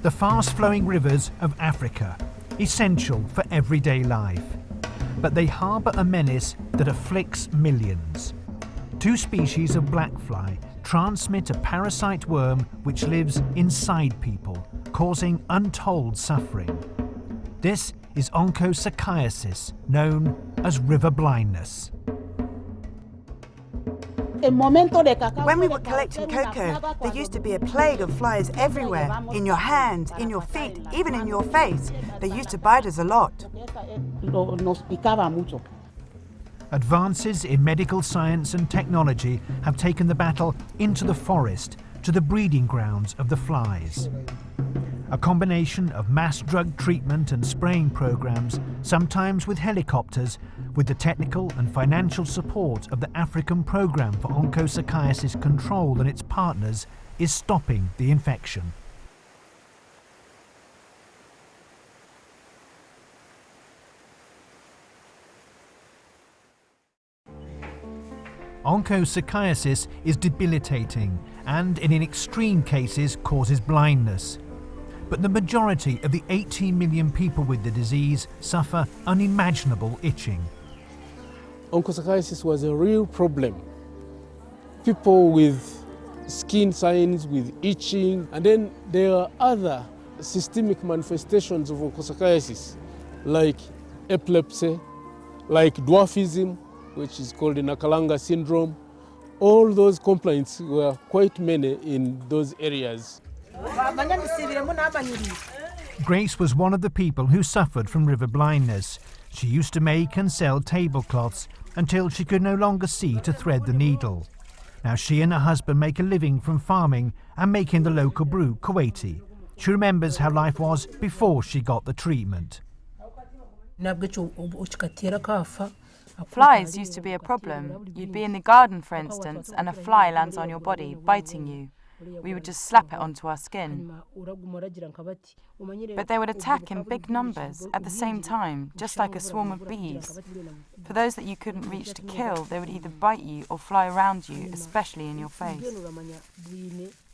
the fast-flowing rivers of Africa, essential for everyday life. But they harbour a menace that afflicts millions. Two species of blackfly transmit a parasite worm which lives inside people, causing untold suffering. This is onchocerciasis, known as river blindness. When we were collecting cocoa, there used to be a plague of flies everywhere, in your hands, in your feet, even in your face. They used to bite us a lot. Advances in medical science and technology have taken the battle into the forest, to the breeding grounds of the flies. A combination of mass drug treatment and spraying programs, sometimes with helicopters, with the technical and financial support of the African Programme for Onchocerciasis Control and its partners, is stopping the infection. Onchocerciasis is debilitating and, in extreme cases, causes blindness. But the majority of the 18 million people with the disease suffer unimaginable itching. Onchocerciasis was a real problem. People with skin signs, with itching, and then there are other systemic manifestations of onchocerciasis, like epilepsy, like dwarfism, which is called the Nakalanga syndrome. All those complaints were quite many in those areas. Grace was one of the people who suffered from river blindness. She used to make and sell tablecloths until she could no longer see to thread the needle. Now she and her husband make a living from farming and making the local brew, Kuwaiti. She remembers how life was before she got the treatment. Flies used to be a problem. You'd be in the garden, for instance, and a fly lands on your body, biting you. We would just slap it onto our skin. But they would attack in big numbers at the same time, just like a swarm of bees. For those that you couldn't reach to kill, they would either bite you or fly around you, especially in your face.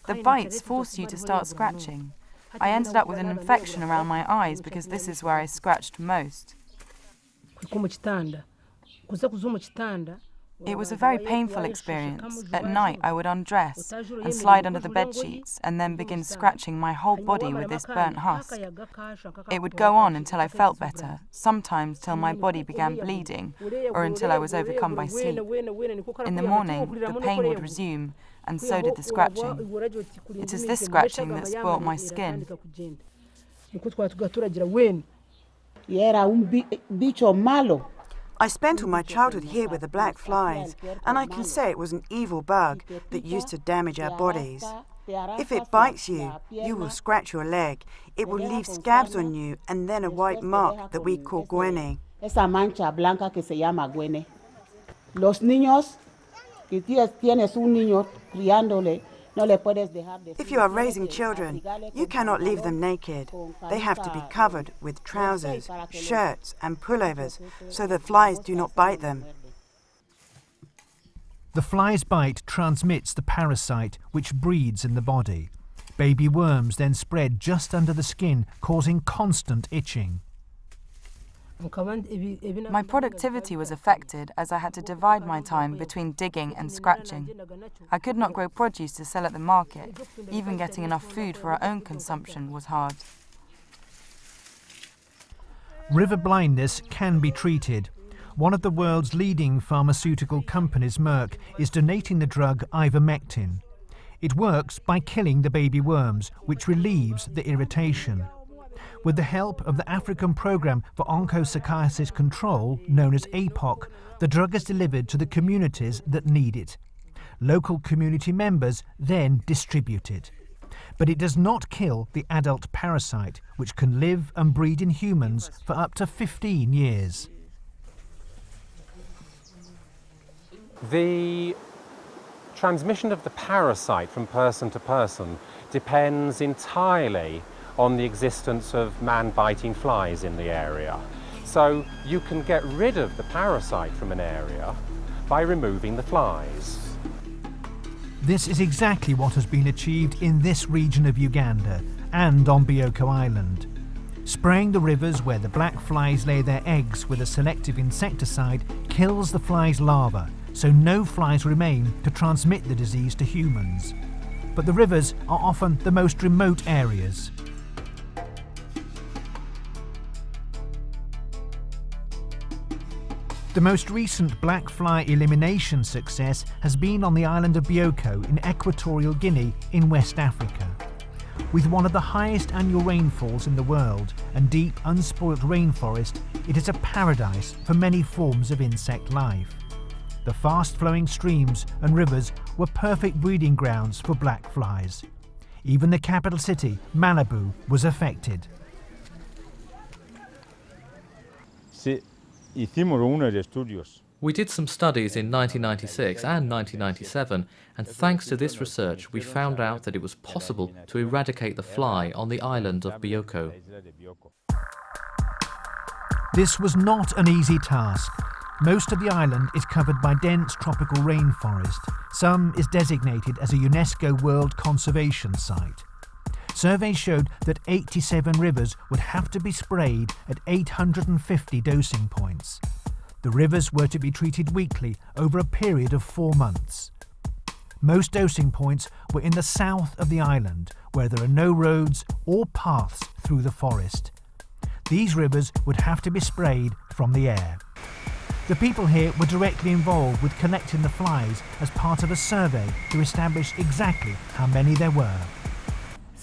The bites force you to start scratching. I ended up with an infection around my eyes because this is where I scratched most. It was a very painful experience. At night I would undress and slide under the bedsheets and then begin scratching my whole body with this burnt husk. It would go on until I felt better, sometimes till my body began bleeding or until I was overcome by sleep. In the morning the pain would resume and so did the scratching. It is this scratching that spoilt my skin. I spent all my childhood here with the black flies, and I can say it was an evil bug that used to damage our bodies. If it bites you, you will scratch your leg. It will leave scabs on you and then a white mark that we call guene. Esa mancha blanca que se llama guene. Los niños, que tienes un niño criándole, no le puedes dejar de. If you are raising children, you cannot leave them naked. They have to be covered with trousers, shirts and pullovers so the flies do not bite them. The fly's bite transmits the parasite which breeds in the body. Baby worms then spread just under the skin, causing constant itching. My productivity was affected as I had to divide my time between digging and scratching. I could not grow produce to sell at the market. Even getting enough food for our own consumption was hard. River blindness can be treated. One of the world's leading pharmaceutical companies, Merck, is donating the drug ivermectin. It works by killing the baby worms, which relieves the irritation. With the help of the African Programme for Onchocerciasis Control, known as APOC, the drug is delivered to the communities that need it. Local community members then distribute it. But it does not kill the adult parasite, which can live and breed in humans for up to 15 years. The transmission of the parasite from person to person depends entirely on the existence of man-biting flies in the area. So you can get rid of the parasite from an area by removing the flies. This is exactly what has been achieved in this region of Uganda, and on Bioko Island. Spraying the rivers where the black flies lay their eggs with a selective insecticide kills the flies' larvae, so no flies remain to transmit the disease to humans. But the rivers are often the most remote areas. The most recent black fly elimination success has been on the island of Bioko in Equatorial Guinea in West Africa. With one of the highest annual rainfalls in the world and deep, unspoilt rainforest, it is a paradise for many forms of insect life. The fast-flowing streams and rivers were perfect breeding grounds for black flies. Even the capital city, Malabo, was affected. We did some studies in 1996 and 1997, and thanks to this research we found out that it was possible to eradicate the fly on the island of Bioko. This was not an easy task. Most of the island is covered by dense tropical rainforest. Some is designated as a UNESCO World Conservation Site. Surveys showed that 87 rivers would have to be sprayed at 850 dosing points. The rivers were to be treated weekly over a period of 4 months. Most dosing points were in the south of the island, where there are no roads or paths through the forest. These rivers would have to be sprayed from the air. The people here were directly involved with collecting the flies as part of a survey to establish exactly how many there were.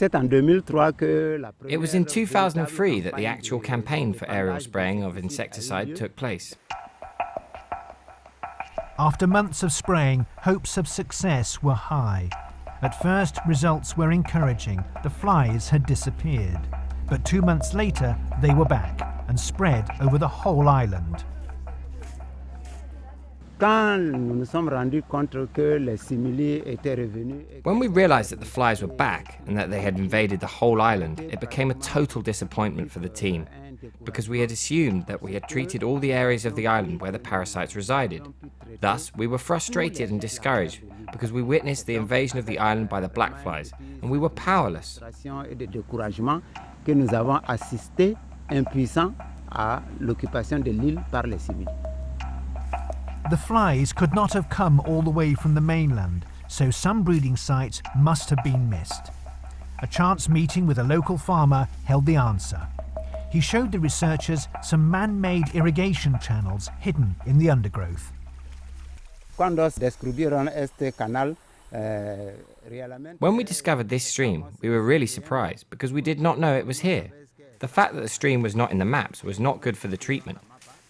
It was in 2003 that the actual campaign for aerial spraying of insecticide took place. After months of spraying, hopes of success were high. At first, results were encouraging. The flies had disappeared. But 2 months later, they were back and spread over the whole island. When we realized that the flies were back and that they had invaded the whole island, it became a total disappointment for the team, because we had assumed that we had treated all the areas of the island where the parasites resided. Thus, we were frustrated and discouraged because we witnessed the invasion of the island by the black flies, and we were powerless. The flies could not have come all the way from the mainland, so some breeding sites must have been missed. A chance meeting with a local farmer held the answer. He showed the researchers some man-made irrigation channels hidden in the undergrowth. When we discovered this stream, we were really surprised because we did not know it was here. The fact that the stream was not in the maps was not good for the treatment,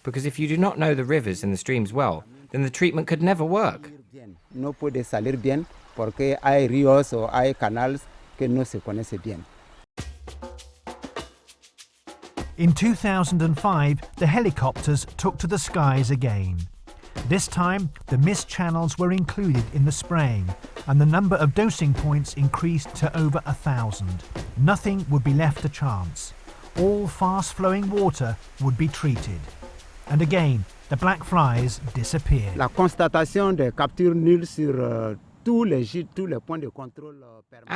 because if you do not know the rivers and the streams well, then the treatment could never work. In 2005, the helicopters took to the skies again. This time, the mist channels were included in the spraying, and the number of dosing points increased to over 1,000. Nothing would be left to chance. All fast-flowing water would be treated. And again, the black flies disappeared. At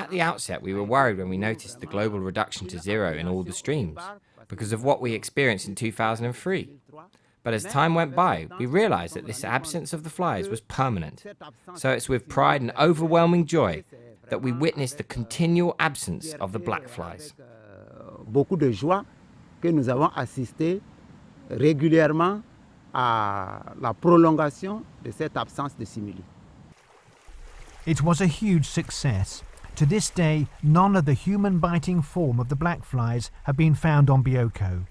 the outset, we were worried when we noticed the global reduction to zero in all the streams, because of what we experienced in 2003. But as time went by, we realized that this absence of the flies was permanent. So it's with pride and overwhelming joy that we witnessed the continual absence of the black flies. Beaucoup de joie que nous avons assisté régulièrement à la prolongation de cette absence de simili. It was a huge success. To this day, none of the human-biting form of the black flies have been found on Bioko.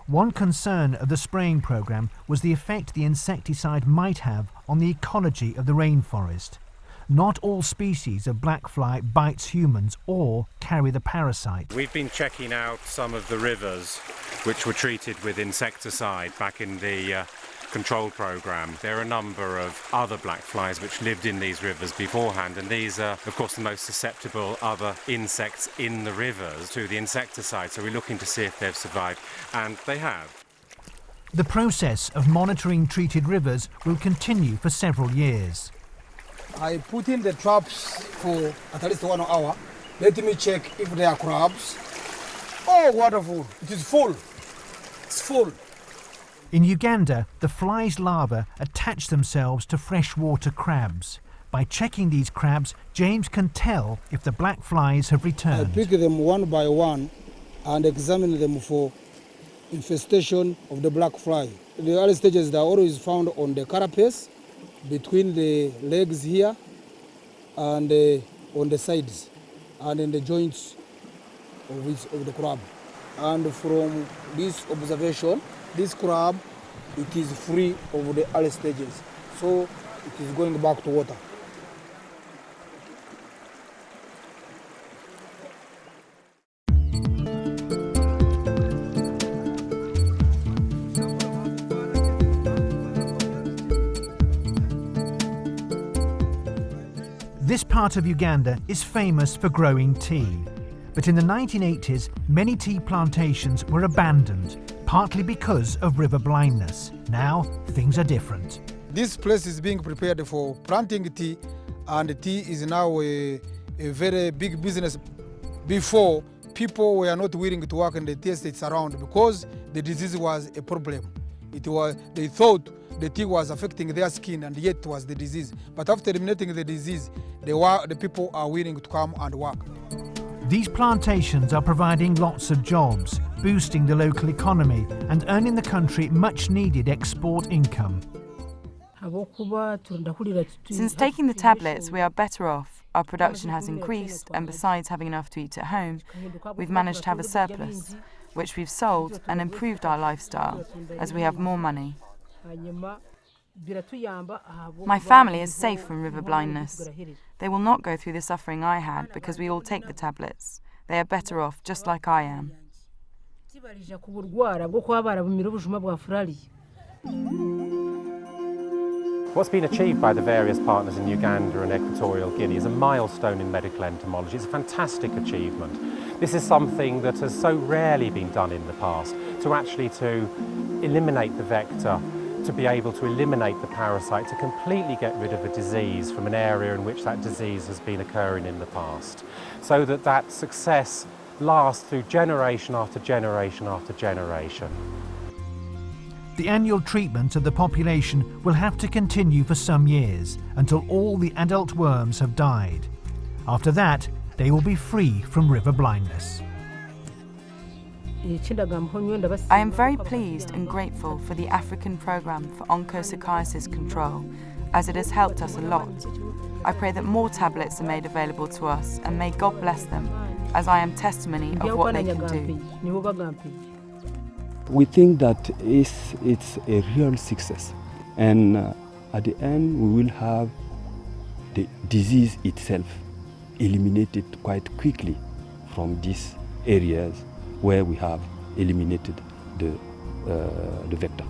One concern of the spraying program was the effect the insecticide might have on the ecology of the rainforest. Not all species of black fly bites humans or carry the parasite. We've been checking out some of the rivers which were treated with insecticide back in the control program. There are a number of other black flies which lived in these rivers beforehand, and these are of course the most susceptible other insects in the rivers to the insecticide, so we're looking to see if they've survived, and they have. The process of monitoring treated rivers will continue for several years. I put in the traps for at least 1 hour, Let me check if there are crabs. Oh, wonderful. It is full. It's full. In Uganda, the fly's larvae attach themselves to freshwater crabs. By checking these crabs, James can tell if the black flies have I returned. pick them one by one and examine them for infestation of the black fly. The early stages are always found on the carapace, between the legs here, and on the sides, and in the joints of the crab. And from this observation, this crab, it is free of the early stages, so it is going back to water. This part of Uganda is famous for growing tea. But in the 1980s, many tea plantations were abandoned, partly because of river blindness. Now, things are different. This place is being prepared for planting tea, and tea is now a very big business. Before, people were not willing to work in the tea estates around because the disease was a problem. They thought the tea was affecting their skin, and yet it was the disease. But after eliminating the disease, the people are willing to come and work. These plantations are providing lots of jobs, boosting the local economy and earning the country much needed export income. Since taking the tablets, we are better off. Our production has increased, and besides having enough to eat at home, we've managed to have a surplus, which we've sold and improved our lifestyle, as we have more money. My family is safe from river blindness. They will not go through the suffering I had because we all take the tablets. They are better off, just like I am. What's been achieved by the various partners in Uganda and Equatorial Guinea is a milestone in medical entomology. It's a fantastic achievement. This is something that has so rarely been done in the past, to eliminate the vector, to be able to eliminate the parasite, to completely get rid of a disease from an area in which that disease has been occurring in the past, so that success lasts through generation after generation after generation. The annual treatment of the population will have to continue for some years until all the adult worms have died. After that, they will be free from river blindness. I am very pleased and grateful for the African Programme for Onchocerciasis Control, as it has helped us a lot. I pray that more tablets are made available to us, and may God bless them, as I am testimony of what they can do. We think that it's a real success, and at the end we will have the disease itself eliminated quite quickly from these areas where we have eliminated the vector.